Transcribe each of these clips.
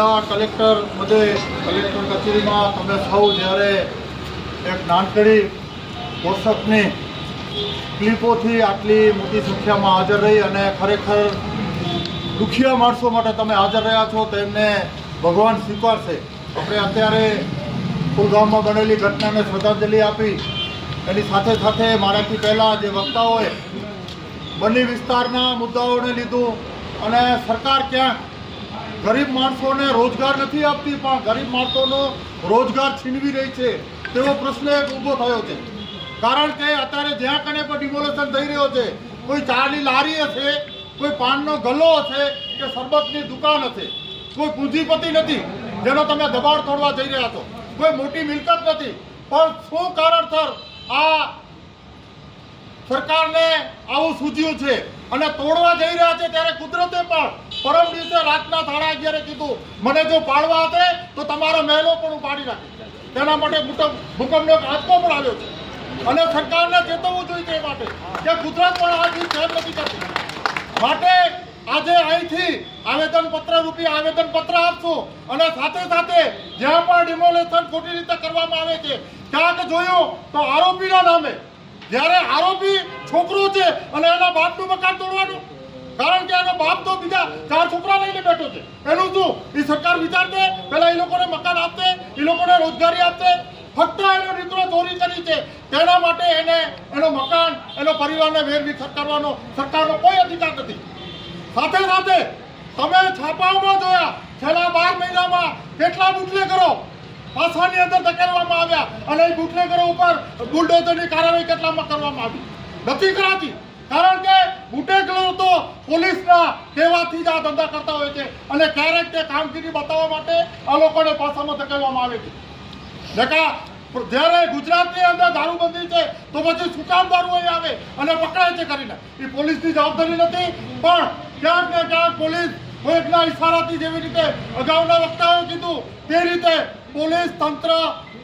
જિલ્લા કલેક્ટર બધે કલેક્ટર કચેરીમાં તમે સૌ જ્યારે એક નાનકડી પોષકની ક્લિપોથી આટલી મોટી સંખ્યામાં હાજર રહી અને ખરેખર દુખિયા માણસો માટે તમે હાજર રહ્યા છો તેમને ભગવાન સ્વીકારશે. આપણે અત્યારે કુલગામમાં બનેલી ઘટનાને શ્રદ્ધાંજલિ આપી એની સાથે સાથે મારાથી પહેલાં જે વક્તાઓએ બન્ની વિસ્તારના મુદ્દાઓને લીધું અને સરકાર ક્યાંક ગરીબ માણસોને રોજગાર નથી આપતી પણ ગરીબ માણસોનો રોજગાર છીનવી રહી છે તેવો પ્રશ્ન એક ઊભો થયો છે. કારણ કે અત્યારે જ્યાં કને પણ ડિમોલેશન થઈ રહ્યો છે, કોઈ ચાની લારી હશે, કોઈ પાનનો ગલ્લો હશે કે શરબતની દુકાન હશે, કોઈ પૂંજીપતિ નથી જેનો તમે દબાણ તોડવા જઈ રહ્યા છો, કોઈ મોટી મિલકત નથી, પણ શું કારણસર આ સરકારને આવું સૂચ્યું છે અને તોડવા જઈ રહ્યા છે ત્યારે કુદરતે પણ પરમ દિવસે રાતના 11:30 કીધું મને જો પાડવા હશે તો તમારા મહેલો પણ ઉપાડી નાખે. તેના માટે ભૂકંપનો આંચકો પણ આવ્યો છે અને સરકારને ચેતવવું જોઈએ એ માટે કે કુદરત પણ આ ચીજ સહન નથી કરતી. માટે આજે અહીંથી આવેદનપત્ર રૂપી આવેદનપત્ર આપશું અને સાથે સાથે જ્યાં પણ ડિમોલેશન ખોટી રીતે કરવામાં આવે છે ક્યાંક જોયું તો આરોપીના નામે, જ્યારે આરોપી છોકરો છે અને એના બાપનું મકાન તોડવાનું, કારણ કે એનો બાપ તો બીજા 4 છોકરા લઈને બેઠો છે, એનું શું એ સરકાર વિચારશે? પહેલા એ લોકોને મકાન આપશે, એ લોકોને રોજગારી આપશે. ફક્ત એનો દીકરો ચોરી કરી છે તેના માટે એને એનો મકાન, એનો પરિવારને વેરવિખેર કરવાનો સરકારનો કોઈ અધિકાર નથી. સાથે સાથે તમે છાપાઓમાં જોયા છેલ્લા 12 મહિનામાં કેટલા બુટલેગરો પાસાની અંદર ધકેલવામાં આવ્યા અને એ બુટલેગરો ઉપર બુલડોઝરની કાર્યવાહી કેટલામાં કરવામાં આવી નથી કરાતી. કારણ કે બુટલેગરો તો પોલીસના કહેવાથી જ આ ધંધા કરતા હોય છે અને ક્યારેક તે કામગીરી બતાવવા માટે આ લોકોને પાસામાં ધકેલવામાં આવે છે. જ્યારે ગુજરાતની અંદર દારૂબંધી છે તો પછી શું કામ દારૂ અહીં આવે અને પકડાય છે કરીને? એ પોલીસની જવાબદારી નથી, પણ ક્યાંક ને ક્યાંક પોલીસ કોઈકના ઇશારાથી જેવી રીતે અગાઉના વક્તાઓએ કીધું તે રીતે પોલીસ તંત્ર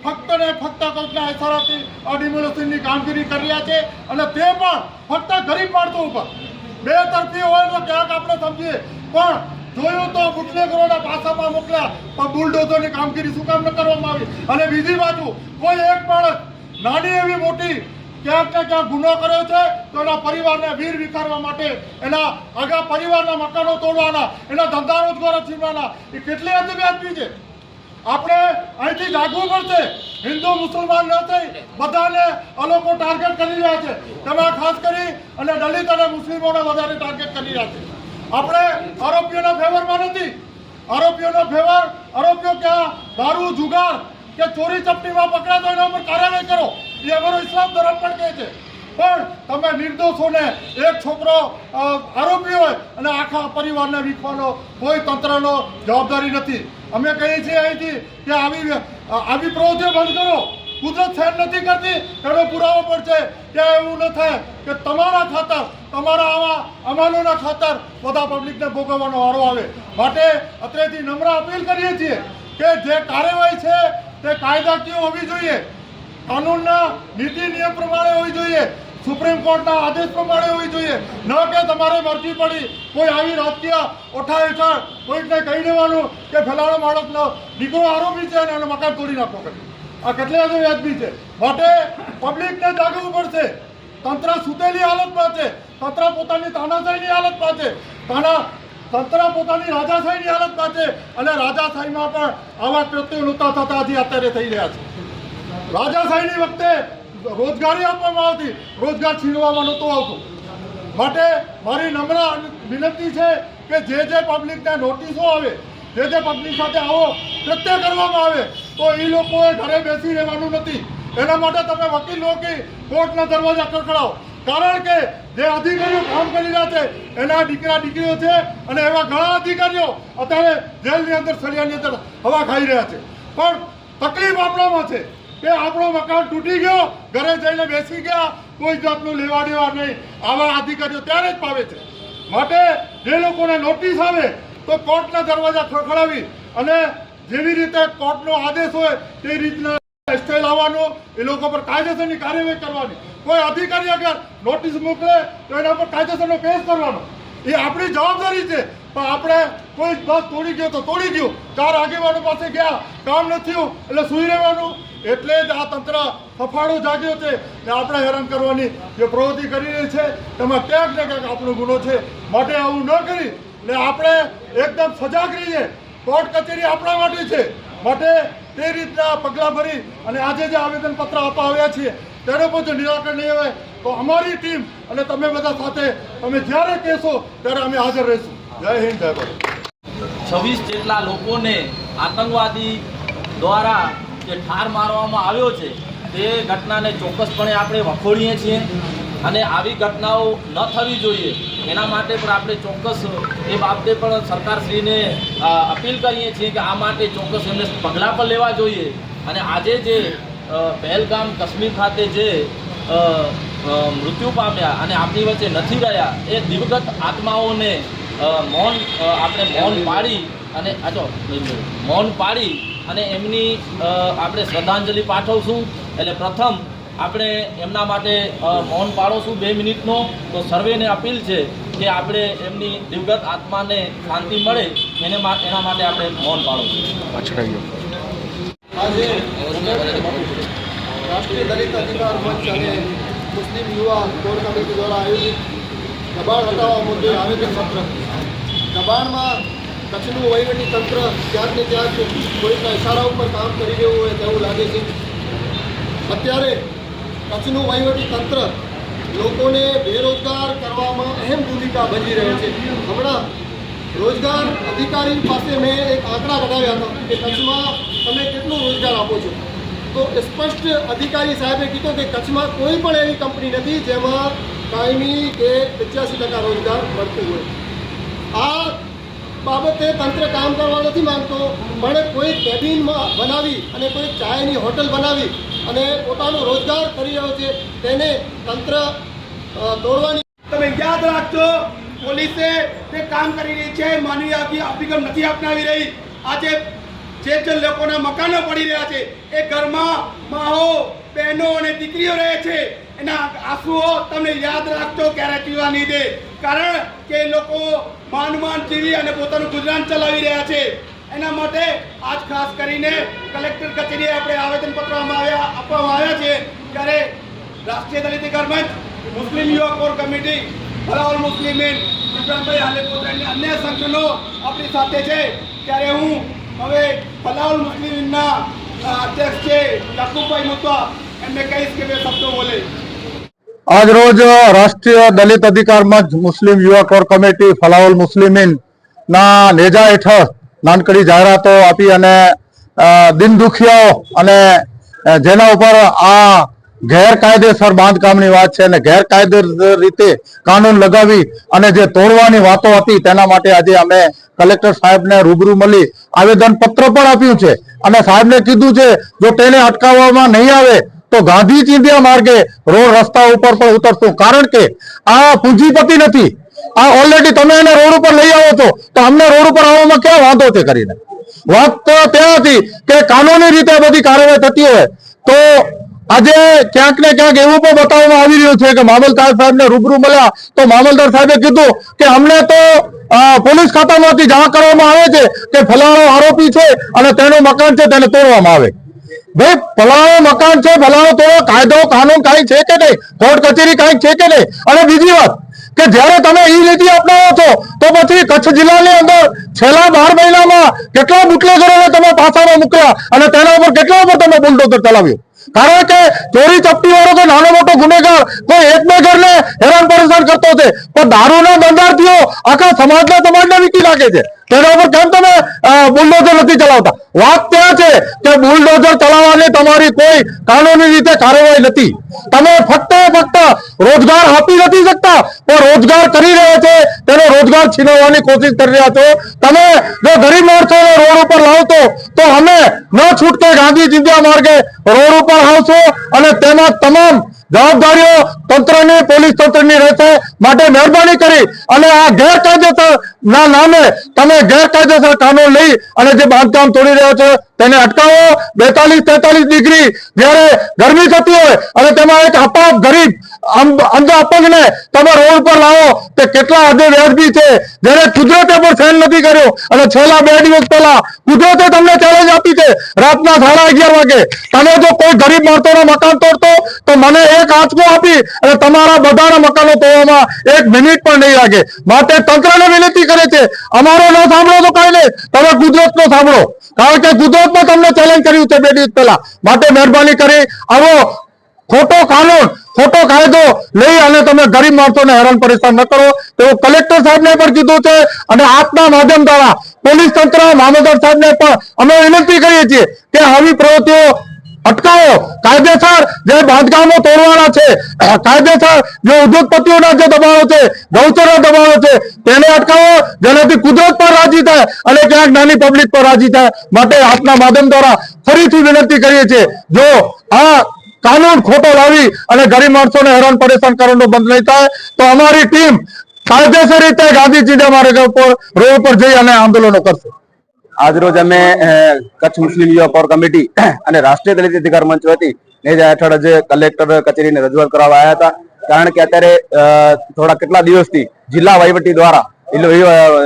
ફક્ત ને ફક્ત કોઈકના ઇશારાથી આ ડિમોલેશનની કામગીરી કરી રહ્યા છે અને તે પણ ફક્ત ગરીબ માણસો ઉપર. બે તરફી હોય તો ક્યાંક આપણે સમજીએ, પણ જોયું તો બુટલેગરોના પાસામાં મોકલ્યા પણ બુલડોઝરની કામગીરી શું કામ ન કરવામાં આવી? અને બીજી બાજુ કોઈ એક માણસ નાની એવી મોટી ક્યાંક ને ક્યાંક ગુનો કર્યો છે તો એના પરિવારને વીર વિખારવા માટે, એના આગા પરિવારના મકાનો તોડવાના, એના ધંધા રોજગારો છીનવાના, એ કેટલી હદ વ્યાજબી છે? આપણે અહીંથી જાગવું પડશે. હિન્દુ મુસલમાન ન થઈ બધાને આ લોકો ટાર્ગેટ કરી રહ્યા છે. તેમાં ખાસ કરી અને દલિત અને મુસ્લિમોને વધારે ટાર્ગેટ કરી રહ્યા છે. આપણે આરોપીઓના ફેવરમાં નથી. આરોપીઓ ક્યાં દારૂ, જુગાર કે ચોરી ચપટીમાં પકડાય તો એના ઉપર કાર્યવાહી કરો, એ અમારો ઇસ્લામ ધર્મ પણ કહે છે. પણ તમે નિર્દોષોને, એક છોકરો આરોપી હોય અને આખા પરિવારને વીખવાનો કોઈ તંત્રનો જવાબદારી નથી. અમે કહીએ છીએ અહીંથી કે આવી પ્રવૃત્તિઓ બંધ કરો. કુદરત સહન નથી કરતી તેનો પુરાવો પડશે કે એવું ન થાય કે તમારા ખાતર, તમારા આવા અમાલોના ખાતર બધા પબ્લિકને ભોગવવાનો વારો આવે. માટે અત્રેથી નમ્ર અપીલ કરીએ છીએ કે જે કાર્યવાહી છે તે કાયદાકીય હોવી જોઈએ, કાનૂનના નીતિ નિયમ પ્રમાણે હોવી જોઈએ, સુપ્રીમ કોર્ટના આદેશ પ્રમાણે હોવી જોઈએ. ન કે તમારે મરજી પડી કોઈ આવી રાજકીય ઓઠા હેઠળ કોઈકને કહી દેવાનું કે ફલાણો માણસનો દીકરો આરોપી છે અને એનું મકાન તોડી નાખો કરી. આ કેટલી હદે વ્યાજબી છે? માટે પબ્લિકને જાગવું પડશે. તંત્ર સૂતેલી હાલતમાં છે, તંત્ર પોતાની તાનાશાહીની હાલતમાં છે, તંત્ર પોતાની રાજાશાહીની હાલતમાં છે અને રાજાશાહીમાં પણ આવા કૃત્યો નહોતા થતા હજી અત્યારે થઈ રહ્યા છે. રાજાશાહીની વખતે રોજગારી આપવામાં આવતી, રોજગાર છીનવામાં નહોતું આવતું. માટે મારી નમ્ર વિનંતી છે કે જે પબ્લિકને નોટિસો આવે, જે પબ્લિક સાથે આવો કૃત્ય કરવામાં આવે તો એ લોકોએ ઘરે બેસી રહેવાનું નથી. એના માટે તમે વકીલ રોકી કોર્ટના દરવાજા ખખડાવો. કારણ કે જે અધિકારીઓ કામ કરી રહ્યા છે એના દીકરા દીકરીઓ છે અને એવા ઘણા અધિકારીઓ અત્યારે જેલની અંદર, સળિયાની અંદર હવા ખાઈ રહ્યા છે. પણ તકલીફ આપણામાં છે કે આપણો મકાન તૂટી ગયો, ઘરે જઈને બેસી ગયા, કોઈ જાતનું લેવા દેવા નહીં. આવા અધિકારીઓ ત્યારે જ પાવે છે. માટે જે લોકોને નોટિસ આવે તો કોર્ટના દરવાજા ખખડાવી અને જેવી રીતે કોર્ટનો આદેશ હોય તે રીતના સ્ટે લાવવાનો, એ લોકો પર કાયદેસરની કાર્યવાહી કરવાની. કોઈ અધિકારી અગર નોટિસ મોકલે તો એના પર કાયદેસરનો કેસ કરવાનો. એ આપણી જવાબદારી છે. પણ આપણે કોઈ બસ તોડી ગયો તો તોડી ગયો, 4 આગેવાનો પાસે ગયા, કામ નથી થયું એટલે સૂઈ રહેવાનું. એટલે જ આ તંત્ર સફાળો જાગ્યો છે ને આપણે હેરાન કરવાની જે પ્રવૃત્તિ કરી રહી છે તેમાં ક્યાંક ને ક્યાંક આપણો ગુનો છે. માટે આવું ન કરી ને આપણે એકદમ સજાગ રહીએ. કોર્ટ કચેરી આપણા માટે છે, માટે તે રીતના પગલાં ભરી અને આજે જે આવેદનપત્ર આપવા આવ્યા છીએ તેનું પણ જો નિરાકરણ નહીં આવે તો અમારી ટીમ અને તમે બધા સાથે તમે જ્યારે કહેશો ત્યારે અમે હાજર રહીશું. જય હિન્દ, જય ભારત. 26 જેટલા લોકોને આતંકવાદી દ્વારા જે ઠાર મારવામાં આવ્યો છે તે ઘટનાને ચોક્કસપણે આપણે વખોડીએ છીએ અને આવી ઘટનાઓ ન થવી જોઈએ એના માટે પણ આપણે ચોક્કસ એ બાબતે પણ સરકારશ્રીને અપીલ કરીએ છીએ કે આ માટે ચોક્કસ એમને પગલાં પણ લેવા જોઈએ. અને આજે જે પહેલગામ કાશ્મીર ખાતે જે મૃત્યુ પામ્યા અને આપણી વચ્ચે નથી રહ્યા એ દિવગત આત્માઓને મૌન પાડી અને એમની આપણે શ્રદ્ધાંજલિ પાઠવશું. એટલે પ્રથમ આપણે એમના માટે મૌન પાળોશું 2 મિનિટનો. તો સર્વેને અપીલ છે કે આપણે એમની દિવગત આત્માને શાંતિ મળે એના માટે આપણે મૌન પાળોશું. આજે રાષ્ટ્રીય દલિત અધિકાર મંચ અને મુસ્લિમ યુવા કોર કમિટી દ્વારા આયોજિત દબાણ હટાવવા મુદ્દે આવેદનપત્ર. દબાણમાં કચ્છનું વહીવટી તંત્ર ક્યાંક ને ક્યાંક કોઈકના ઇશારા ઉપર કામ કરી રહ્યું હોય તેવું લાગે છે. અત્યારે કચ્છનું વહીવટી તંત્ર લોકોને બેરોજગાર કરવામાં અહેમ ભૂમિકા ભજવી રહ્યો છે. હમણાં રોજગાર અધિકારી પાસે મેં એક આંકડા કઢાવ્યા હતા કે કચ્છમાં તમે કેટલો રોજગાર આપો છો, તો સ્પષ્ટ અધિકારી સાહેબે કીધું કે કચ્છમાં કોઈ પણ એવી કંપની નથી જેમાં કાયમી કે 85% રોજગાર મળતું હોય. આ બાબતે તંત્ર કામ કરવા નથી માંગતો, પણ કોઈ કેબિનમાં બનાવી અને કોઈ ચાયની હોટલ બનાવી અને પોતાનો રોજગાર કરી રહ્યો છે તેને તંત્ર તોડવાની. તમે યાદ રાખજો, પોલીસે તે કામ કરી રહી છે, માનવીય અભિગમ નથી અપનાવી રહી. આજે જે લોકોના મકાનો પડી રહ્યા છે એ ઘરમાં માઓ, બહેનો અને દીકરીઓ રહે છે, એના આંસુઓ તમને યાદ રાખજો ક્યારે પીવા નહીં દે. કારણ કે એ લોકો માન જીવી અને પોતાનું ગુજરાન ચલાવી રહ્યા છે. એના માટે આજ ખાસ કરીને કલેક્ટર કચેરીએ આપણે આવેદનપત્ર આપવામાં આવ્યા છે. ત્યારે રાષ્ટ્રીય દલિત અધિકાર મંચ, મુસ્લિમ યુવા કોર કમિટી, ફલાઉલ મુસ્લિમીન, વિક્રમભાઈ હાલેપુત્ર અને અન્ય સંગઠનો આપણી સાથે છે. ત્યારે હું હવે ફલાઉલ મુસ્લિમીનના અધ્યક્ષ છે યાકુબભાઈ મુત્વા, એમને કહીશ કે 2 શબ્દો બોલે. આજ રોજ રાષ્ટ્રીય દલિત અધિકાર મંચ, મુસ્લિમ યુવા કોર કમિટી, ફલાઉલ મુસ્લિમીન ના નેજા હેઠળ નાનકડી જાહેરાતો આપી અને દિન દુખિયાઓ અને જેના ઉપર આ ગેરકાયદેસર બાંધકામની વાત છે અને ગેરકાયદેસર રીતે કાનૂન લગાવી અને જે તોડવાની વાતો હતી તેના માટે આજે અમે કલેક્ટર સાહેબને રૂબરૂ મળી આવેદનપત્ર પણ આપ્યું છે અને સાહેબને કીધું છે જો તેને અટકાવવામાં નહીં આવે તો ગાંધી ચિંધ્યા માર્ગે રોડ રસ્તા ઉપર પણ ઉતરશું. કારણ કે આ પૂંજીપતિ નથી, આ ઓલરેડી તમે એને રોડ ઉપર લઈ આવો છો તો અમને રોડ ઉપર આવવામાં ક્યાં વાંધો છે કરીને. વાત તો ત્યાં હતી કે કાનૂની રીતે બધી કાર્યવાહી થતી હોય તો આજે ક્યાંક ને ક્યાંક એવું પણ બતાવવામાં આવી રહ્યું છે કે મામલતદાર સાહેબને રૂબરૂ મળ્યા તો મામલતદાર સાહેબે કીધું કે અમને તો પોલીસ ખાતામાંથી જાણ કરવામાં આવે છે કે ફલાણો આરોપી છે અને તેનું મકાન છે તેને તોડવામાં આવે. ભાઈ ફલાણો મકાન છે, ફલાણો તોડો, કાયદો કાનૂન કાંઈ છે કે નહીં, કોર્ટ કચેરી કાંઈ છે કે નહીં. અને બીજી વાત કે જ્યારે તમે એ નીતિ અપનાવો છો તો પછી કચ્છ જિલ્લાની અંદર છેલ્લા 12 મહિનામાં કેટલા બુટલેગરોને તમે પાસામાં મૂક્યા અને તેના ઉપર કેટલા ઉપર તમે બુલડોઝર ચલાવ્યું. કારણ કે ચોરી ચપટી વાળો કોઈ નાનો મોટો ગુનેગાર કોઈ 1-2 ઘરને હેરાન પરેશાન કરતો છે, પણ દારૂના ધંધાર્થીઓ આખા સમાજને વીકી નાખે છે. તેના ઉપર કેમ તમે બુલડોઝર નથી ચલાવતા? વાત ત્યાં છે કે બુલડોઝર ચલાવવાની તમારી કોઈ કાનૂની રીતે કાર્યવાહી નથી. તમે ફક્ત રોજગાર આપી નથી શકતા, પણ રોજગાર કરી રહ્યા છે તેનો રોજગાર છીનવવાની કોશિશ કરી રહ્યા છો. તમે જો ગરીબ માણસોને રોડ ઉપર લાવતો તો અમે ન છૂટકે ગાંધી ચિંધ્યા માર્ગે રોડ ઉપર આવશો અને તેમાં તમામ જવાબદારીઓ તંત્રની, પોલીસ તંત્રની રહેશે. માટે મહેરબાની કરી અને આ ગેરકાયદેસર ના નામે તમે ગેરકાયદેસર કાનૂન લઈ અને જે બાંધકામ તોડી રહ્યો છે તેને અટકાવો. 42-43 ડિગ્રી જ્યારે ગરમી થતી હોય અને તેમાં એક અપાપ ગરીબ અંધ અપંગને તમે રોડ પર લાવો તે કેટલા હદે વ્યાજબી છે. જ્યારે કુદરતે પણ સહન નથી કર્યો અને છેલ્લા 2 દિવસ પહેલા કુદરતે તમને ચેલેન્જ આપી છે રાતના 11:30 વાગે, તમે જો કોઈ ગરીબ માણસોના મકાન તોડતો તો મને એક આંચકો આપી અને તમારા બધાના મકાનો તોડવામાં 1 મિનિટ પણ નહીં લાગે. માટે તંત્રને વિનંતી કરે છે, અમારો ન સાંભળો તો કઈ નહીં, તમે કુદરતનો સાંભળો, કારણ કે કુદરતમાં તમને ચેલેન્જ કર્યું છે 2 દિવસ પહેલા. માટે મહેરબાની કરી આવો ખોટો કાનૂન, ખોટો કાયદો લઈ અને તમે ગરીબ માણસોને હેરાન પરેશાન ન કરો તેવું કલેક્ટર સાહેબને પણ કીધું છે. અને આપના માધ્યમ દ્વારા પોલીસ તંત્ર, મામલતદાર સાહેબને પણ અમે વિનંતી કરીએ છીએ કે આવી પ્રવૃત્તિઓ અટકાવો. કાયદેસર જે બાંધકામો તોડવાના છે, કાયદેસર જે ઉદ્યોગપતિઓના જે દબાવો છે, ગૌચરના દબાવો છે તેને અટકાવો, જેનાથી કુદરત પર રાજી થાય અને ક્યાંક નાની પબ્લિક પર રાજી થાય. માટે આપના માધ્યમ દ્વારા ફરીથી વિનંતી કરીએ છીએ, જો આ કાનૂન ખોટો લાવી અને ગરીબ માણસોને હેરાન પરેશાન કરવાનો બંધ નહીં થાય તો અમારી ટીમ કાયદેસર રીતે ગાંધી ચીંધ્યા માર્ગ ઉપર રોડ પર જઈ અને આંદોલનો કરશે. આજરોજ અમે કચ્છ મુસ્લિમ યુવા કોર કમિટી અને રાષ્ટ્રીય દલિત અધિકાર મંચ વતી નેજા હેઠળ આજે કલેક્ટર કચેરીને રજૂઆત કરવા આવ્યા હતા. કારણ કે અત્યારે થોડા કેટલા દિવસથી જિલ્લા વહીવટી દ્વારા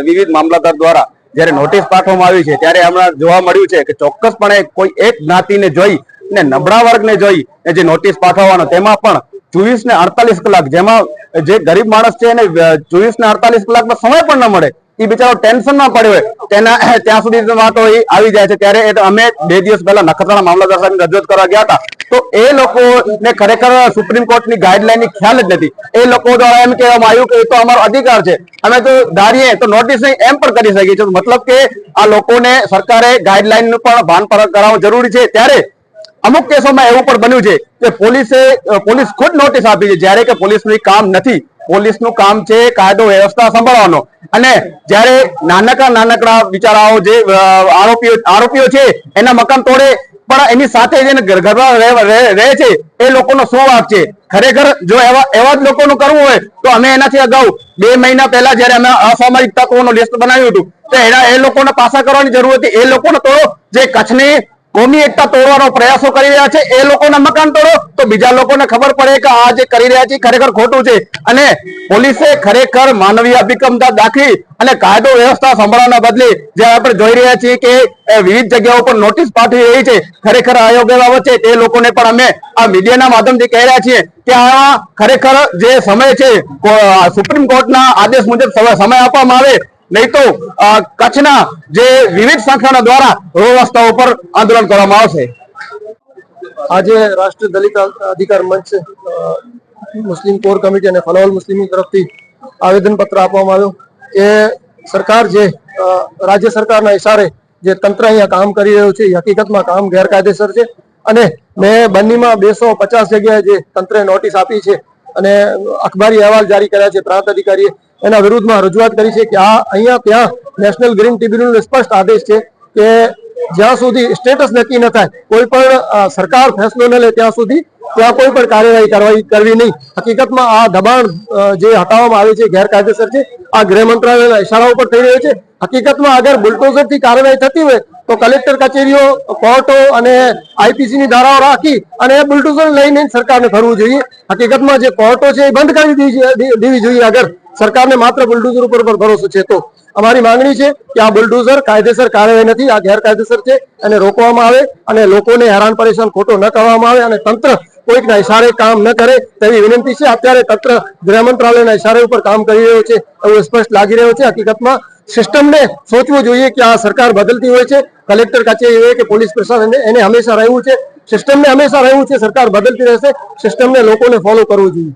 વિવિધ મામલતદાર દ્વારા જ્યારે નોટિસ પાઠવવામાં આવી છે ત્યારે હમણાં જોવા મળ્યું છે કે ચોક્કસપણે કોઈ એક જ્ઞાતિને જોઈ ને નબળા વર્ગને જોઈ જે નોટિસ પાઠવવાનો, તેમાં પણ 24 ને 48 કલાક, જેમાં જે ગરીબ માણસ છે એને 24 ને 48 કલાકમાં સમય પણ ન મળે, એ બિચારો ટેન્શનમાં પડ્યો હોય તેના ત્યાં સુધી વાતો આવી જાય છે. ત્યારે અમે 2 દિવસ પહેલા નખત્રાણા મામલતદાર સાહેબને રજૂઆત કરવા ગયા હતા તો એ લોકોને ખરેખર સુપ્રીમ કોર્ટની ગાઈડલાઈનની ખ્યાલ જ નથી. એ લોકો દ્વારા એમ કહેવામાં આવ્યું કે એ તો અમારો અધિકાર છે, અમે તો ધારીએ તો નોટિસ નહીં એમ પણ કરી શકીએ છીએ. મતલબ કે આ લોકોને સરકારે ગાઈડલાઈનનું પણ ભાન કરાવવું જરૂરી છે. ત્યારે અમુક કેસોમાં એવું પણ બન્યું છે કે પોલીસ ખુદ નોટિસ આપી છે, જ્યારે કે પોલીસનું કામ નથી. પોલીસનું કામ છે કાયદો વ્યવસ્થા સંભાળવાનો. અને જ્યારે નાનકડા બિચારાઓ જે આરોપીઓ છે એના મકાન તોડે પણ એની સાથે જેને ઘરમાં રહે છે એ લોકોનો શું વાંક છે? ખરેખર જો એવા જ લોકોનું કરવું હોય તો અમે એનાથી અગાઉ 2 મહિના પહેલા જયારે અમે અસામાજિક તત્વોનું લિસ્ટ બનાવ્યું હતું તો એ લોકોને પાસા કરવાની જરૂર હતી. એ લોકોને તોડો જે કચ્છની કોમી એકતા તોડવાનો પ્રયાસો કરી રહ્યા છે, એ લોકોના મકાન તોડો તો બીજા લોકોને ખબર પડે કે આ જે કરી રહ્યા છે ખરેખર ખોટું છે. અને પોલીસે ખરેખર માનવીય અભિગમતા દાખવી અને કાયદો વ્યવસ્થા સંભાળવાના બદલે જે આપણે જોઈ રહ્યા છીએ કે વિવિધ જગ્યાઓ પર નોટિસ પાઠવી રહી છે, ખરેખર અયોગ્ય બાબત છે. તે લોકોને પણ અમે આ મીડિયાના માધ્યમથી કહી રહ્યા છીએ કે આ ખરેખર જે સમય છે સુપ્રીમ કોર્ટના આદેશ મુજબ સમય આપવામાં આવે, નહીં તો કચ્છના જે વિવિધ સંગઠનો દ્વારા રોડ રસ્તાઓ પર આંદોલન કરવામાં આવશે. આજે રાષ્ટ્રીય દલિત અધિકાર મંચ, મુસ્લિમ કોર કમિટી અને ફલાવલ મુસ્લિમી તરફથી આવેદનપત્ર આપવામાં આવ્યું કે સરકાર જે રાજ્ય સરકારના ઇશારે જે તંત્ર અહીંયા કામ કરી રહ્યું છે એ હકીકતમાં કામ ગેરકાયદેસર છે. અને મેં બન્નીમાં 250 જગ્યાએ જે તંત્રે નોટિસ આપી છે અને અખબારી અહેવાલ જારી કર્યા છે પ્રાંત અધિકારીએ, એના વિરુદ્ધમાં રજૂઆત કરી છે કે આ અહીંયા ત્યાં નેશનલ ગ્રીન ટ્રિબ્યુનલનો સ્પષ્ટ આદેશ છે કે જ્યાં સુધી સ્ટેટસ નક્કી ન થાય, કોઈ પણ સરકાર ફેસલો ન લે ત્યાં સુધી ત્યાં કોઈ પણ કાર્યવાહી કરવી નહીં. હકીકતમાં આ દબાણ જે હટાવવામાં આવે છે ગેરકાયદેસર છે. આ ગૃહ મંત્રાલયના ઇશારા ઉપર થઈ રહ્યો છે. હકીકતમાં અગર બુલડોઝરથી કાર્યવાહી થતી હોય તો કલેક્ટર કચેરીઓ, કોર્ટો અને આઈપીસીની ધારાઓ રાખી અને બુલડોઝર લઈને સરકારને ફરવું જોઈએ. હકીકતમાં જે કોર્ટો છે એ બંધ કરી દેવી જોઈએ અગર સરકારને માત્ર બુલડોઝર ઉપર ભરોસો છે તો. અમારી માંગણી છે કે આ બુલડોઝર કાયદેસર કાર્યવાહી નથી, આ ગેરકાયદેસર છે, એને રોકવામાં આવે અને લોકોને હેરાન પરેશાન ખોટો ન કરવામાં આવે અને તંત્ર કોઈકના ઇશારે કામ ન કરે તેવી વિનંતી છે. અત્યારે તંત્ર ગૃહ મંત્રાલયના ઇશારે ઉપર કામ કરી રહ્યો છે એવું સ્પષ્ટ લાગી રહ્યું છે. હકીકતમાં સિસ્ટમને સોચવું જોઈએ કે આ સરકાર બદલતી હોય છે, કલેક્ટર કચેરી હોય કે પોલીસ પ્રશાસન, એને હંમેશા રહેવું છે, સિસ્ટમને હંમેશા રહેવું છે, સરકાર બદલતી રહેશે, સિસ્ટમને લોકોને ફોલો કરવું જોઈએ.